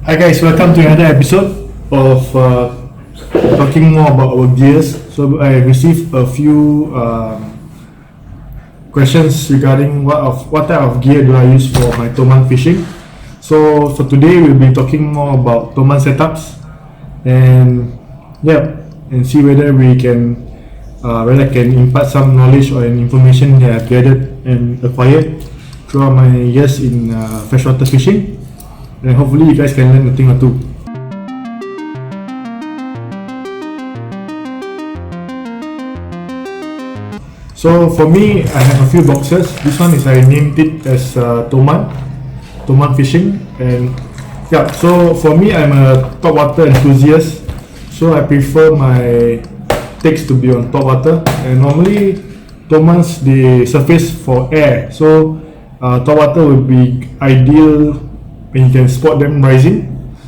Hi guys, welcome to another episode of talking more about our gears. So I received a few questions regarding what type of gear do I use for my Toman fishing. So for today we'll be talking more about Toman setups and see whether I can impart some knowledge or information that I've gathered and acquired throughout my years in freshwater fishing. And hopefully you guys can learn a thing or two. So for me, I have a few boxes. This one is I named it as Toman fishing, and yeah. So for me, I'm a topwater enthusiast, so I prefer my takes to be on topwater. And normally, Tomans they surface for air, so topwater would be ideal when you can spot them rising,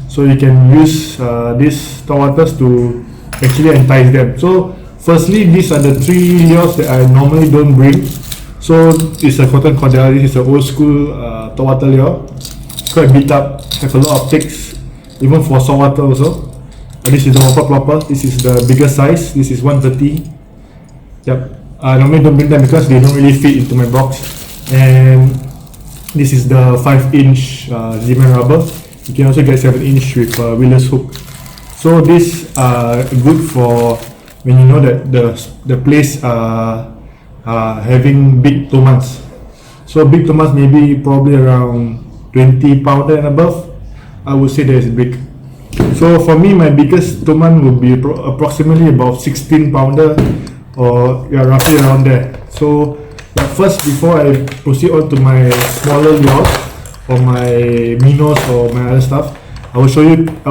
so you can use these topwaters to actually entice them. So firstly, these are the three lures that I normally don't bring. So it's a cotton cordella. This is an old school topwater lure. It's quite beat up, have a lot of ticks, even for saltwater also. This is the whopper plopper. This is the bigger size. This is 130. Yep. I normally don't bring them because they don't really fit into my box. And this is the 5-inch Z-Man rubber. You can also get 7-inch with weedless hook. So this good for when you know that the place having big Tomans. So big Tomans maybe probably around 20 pounder and above. I would say that is big. So for me, my biggest Toman would be approximately about 16 pounder, or roughly around there. So first, before I proceed on to my smaller lures or my minnows or my other stuff, I will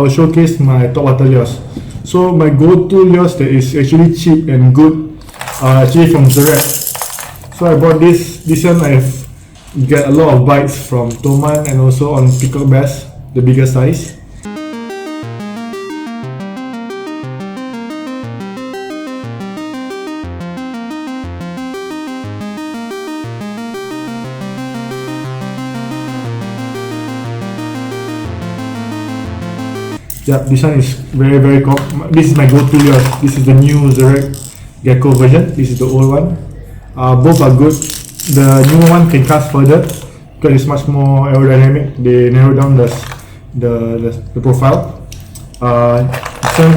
showcase my topwater lures. So my go-to lures that is actually cheap and good are actually from Zerek. So I bought this one. I've got a lot of bites from Toman and also on peacock bass, the bigger size. Yeah, this one is very this is my go-to lure. This is the new Zerek Gecko version. This is the old one. Both are good. The new one can cast further because it's much more aerodynamic. They narrow down the profile. So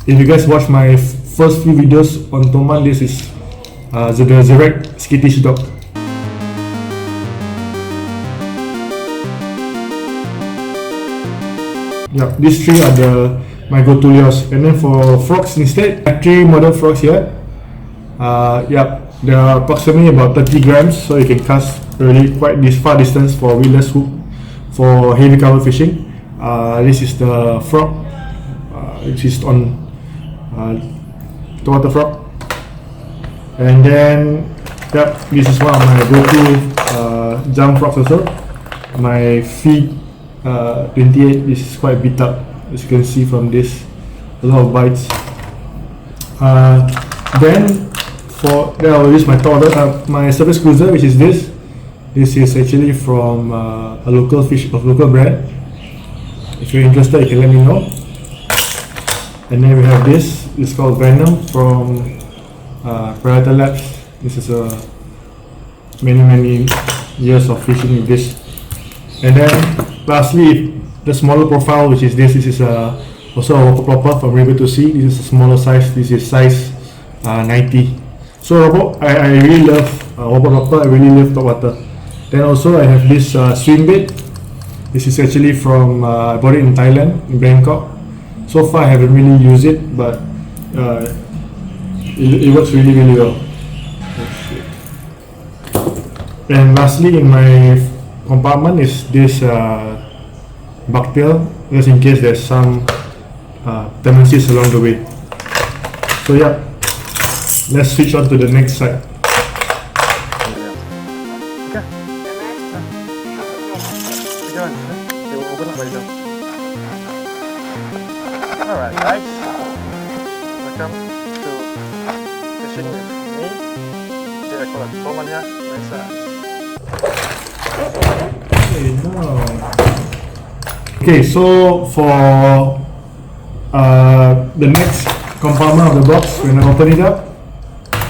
if you guys watch my first few videos on Toman, this is the Zerek Skittish Dog. Yeah, these three are my go-to lures. And then for frogs instead, I have three modern frogs here. They are approximately about 30 grams, so you can cast really quite this far distance for weedless hook for heavy cover fishing. This is the frog, which is on topwater frog. And then this is one of my go-to jump frogs also. My feed 28 is quite beat up, as you can see from this, a lot of bites. Then I will use my my surface cruiser, which is this. This is actually from a local brand. If you're interested, you can let me know. And then we have this. It's called Venom from Predator Labs. This is many years of fishing with this. And then lastly, the smaller profile, which is this. This is also a whopper plopper from River to Sea. This is a smaller size. This is size 90. So I really love whopper plopper. I really love topwater. Then also I have this swim bait. This is actually from I bought it in Thailand, in Bangkok. So far I haven't really used it, but it works really well. And lastly, in my compartment is this bucktail, just in case there's some tendencies along the way. So let's switch on to the next side. Alright guys, welcome to Fishing with me. Today I call it Tomans myself. Okay, now. Okay, so for the next compartment of the box, when I open it up,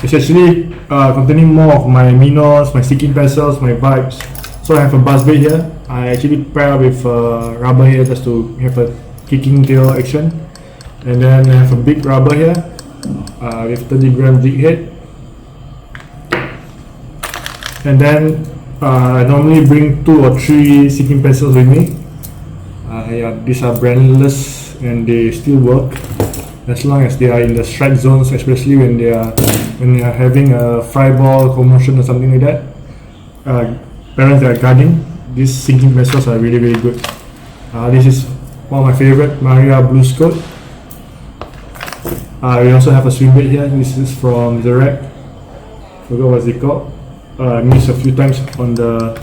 it's actually containing more of my minnows, my sticking vessels, my vibes. So I have a buzz bait here. I actually pair with rubber here just to have a kicking tail action. And then I have a big rubber here with 30 gram jig head. And then I normally bring 2 or 3 sticking pencils with me. Yeah, these are brandless and they still work as long as they are in the strike zones, especially when they are having a fry ball commotion or something like that. Parents that are guarding, these sinking pencils are really good. This is one of my favorite, Maria Blue Scope. We also have a swim bait here. This is from the rack. Forgot what's it called. I missed a few times on the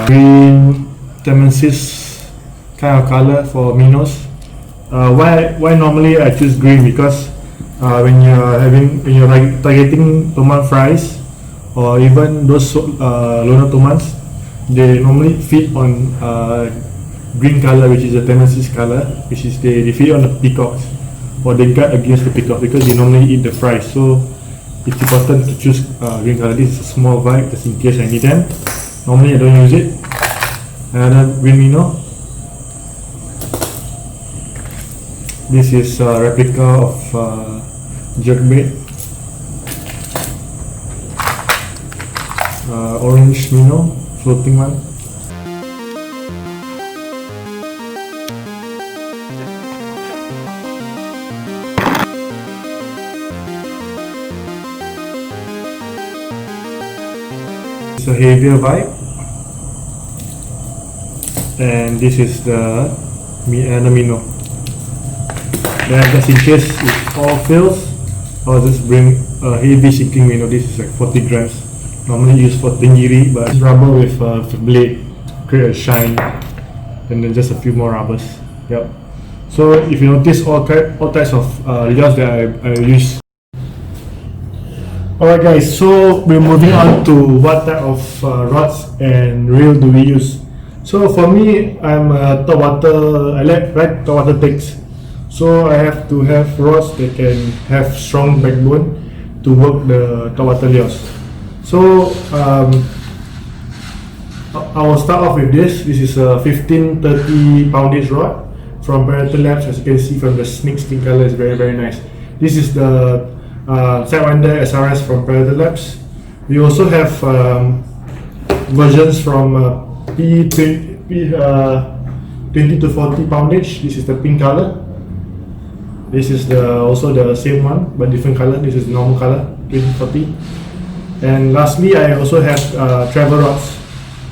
green Tomans kind of color for minnows. Why normally I choose green? Because when you're targeting Toman fries or even those loner Tomans, they normally feed on green color, which is the Tomans color, which is they feed on the peacocks or they guard against the peacock because they normally eat the fries. So it's important to choose green color. This is a small vibe just in case I need them. Normally I don't use it. Another green minnow. This is a replica of jerkbait. Orange minnow, floating one. It's a heavier vibe. And this is the minnow. Then just in case if all fails, I'll just bring a heavy sinking minnow. This is like 40 grams. Normally used for tingiri, but it's rubber with blade, create a shine, and then just a few more rubbers. Yep. So if you notice all types of lures that I use. Alright guys, so we're moving on to what type of rods and reel do we use. So for me, I'm a topwater, I like topwater takes. So I have to have rods that can have strong backbone to work the topwater lures. So I will start off with this. This is a 15-30 poundage rod from Predator Labs. As you can see from the snake skin color, is very nice. This is the Sidewinder SRS from Predator Labs. We also have versions from P20 to 40 poundage. This is the pink color. This is also the same one but different color. This is normal color, 2040. And lastly, I also have travel rods.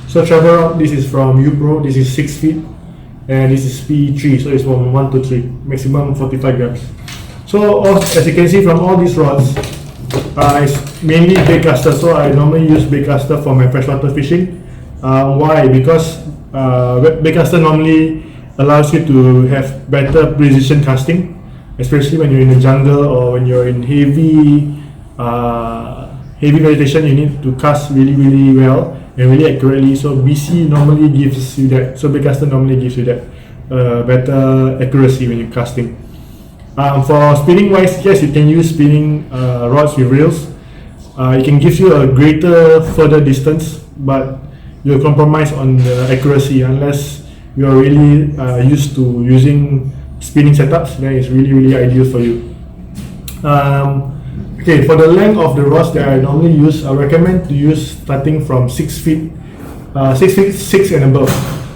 So travel rod, this is from UPro. This is 6 feet, and this is P3. So it's from 1 to 3, maximum 45 grams. So as you can see from all these rods, it's mainly baitcaster. So I normally use baitcaster for my freshwater fishing. Why? Because baitcaster normally allows you to have better precision casting, especially when you're in the jungle or when you're in heavy vegetation. You need to cast really well and really accurately. So BC normally gives you that. So baitcaster normally gives you that better accuracy when you're casting. For spinning wise, yes, you can use spinning rods with reels. It can give you a further distance, but you'll compromise on the accuracy unless you're really used to using spinning setups. Then it's really ideal for you. Okay, for the length of the rods that I normally use, I recommend to use starting from 6 feet, 6 and above.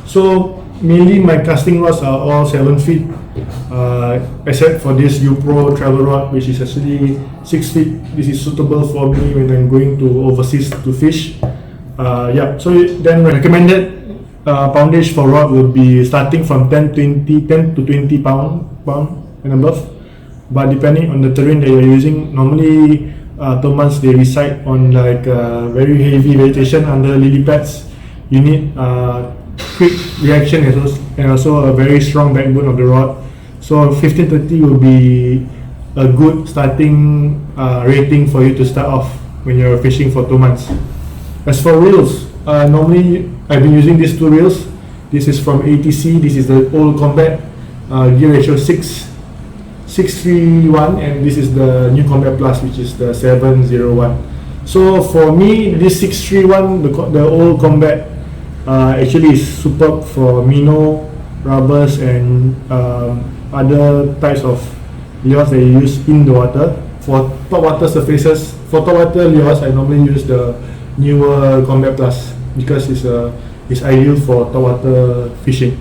So mainly my casting rods are all 7 feet, except for this UPro travel rod, which is actually 6 feet. This is suitable for me when I'm going to overseas to fish. Yeah, so then recommended poundage for rod would be starting from 10 to 20 pound and above. But depending on the terrain that you're using, normally Tomans, they reside on like very heavy vegetation under lily pads. You need quick reaction and also a very strong backbone of the rod. So 15-30 will be a good starting rating for you to start off when you're fishing for Tomans. As for reels, normally I've been using these two reels. This is from ATC. This is the old Combat gear ratio 6:3:1, and this is the new Combat Plus, which is the 7:01. So for me, this 6:3:1, the old Combat, actually is superb for minnow, rubbers, and other types of lures that you use in the water. For topwater surfaces, for topwater lures, I normally use the newer Combat Plus because it's ideal for topwater fishing.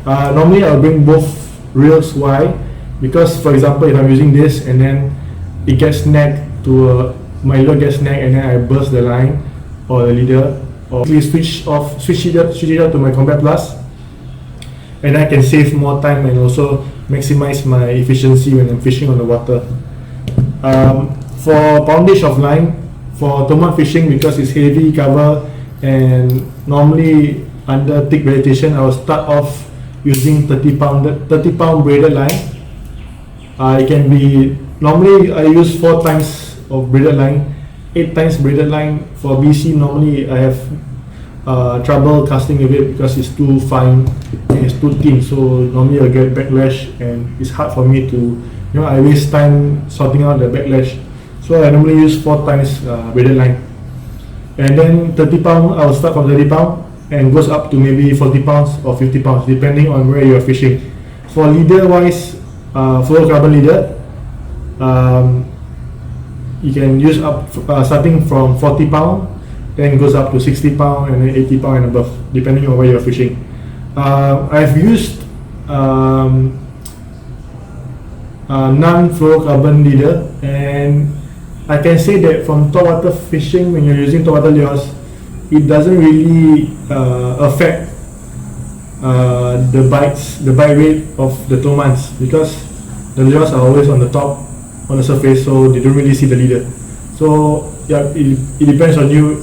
Normally I'll bring both reels. Why? Because for example, if I'm using this and then it gets snagged my lure gets snagged and then I burst the line or the leader, or switch it up to my Combat Plus, and I can save more time and also maximize my efficiency when I'm fishing on the water. For poundage of line, for Toman fishing, because it's heavy cover and normally under thick vegetation, I will start off using 30 pound braided line. It can be, normally I use 4 times of braided line, 8 times braided line. For BC, normally I have trouble casting with it because it's too fine and it's too thin, so normally I'll get backlash and it's hard for me to, I waste time sorting out the backlash. So I normally use 4 times braided line. And then 30 pound, I'll start from 30 pound and goes up to maybe 40 pounds or 50 pounds depending on where you are fishing. For leader wise, fluorocarbon leader, you can use up starting from 40 pound, then goes up to 60 pound and then 80 pound and above depending on where you are fishing. I've used non-fluorocarbon leader, and I can say that from topwater fishing, when you're using topwater lures, it doesn't really affect the bite rate of the Tomans, because the lures are always on the top, on the surface, so they don't really see the leader. So yeah, it depends on you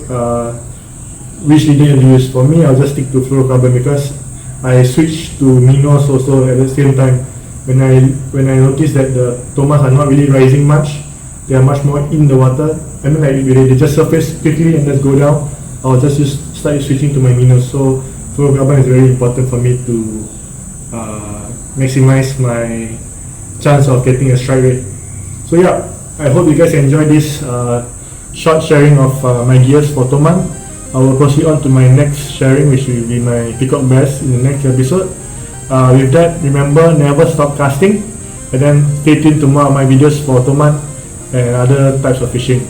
which leader you use. For me, I'll just stick to fluorocarbon because I switched to minnows also at the same time. When I noticed that the Tomans are not really rising much, they are much more in the water. I mean, like they just surface quickly and just go down, I'll just start switching to my minnows. So fluorocarbon is very important for me to maximize my chance of getting a strike rate. So yeah, I hope you guys enjoy this short sharing of my gears for Toman. I will proceed on to my next sharing, which will be my peacock bass in the next episode. With that, remember, never stop casting, and then stay tuned to more of my videos for Toman and other types of fishing.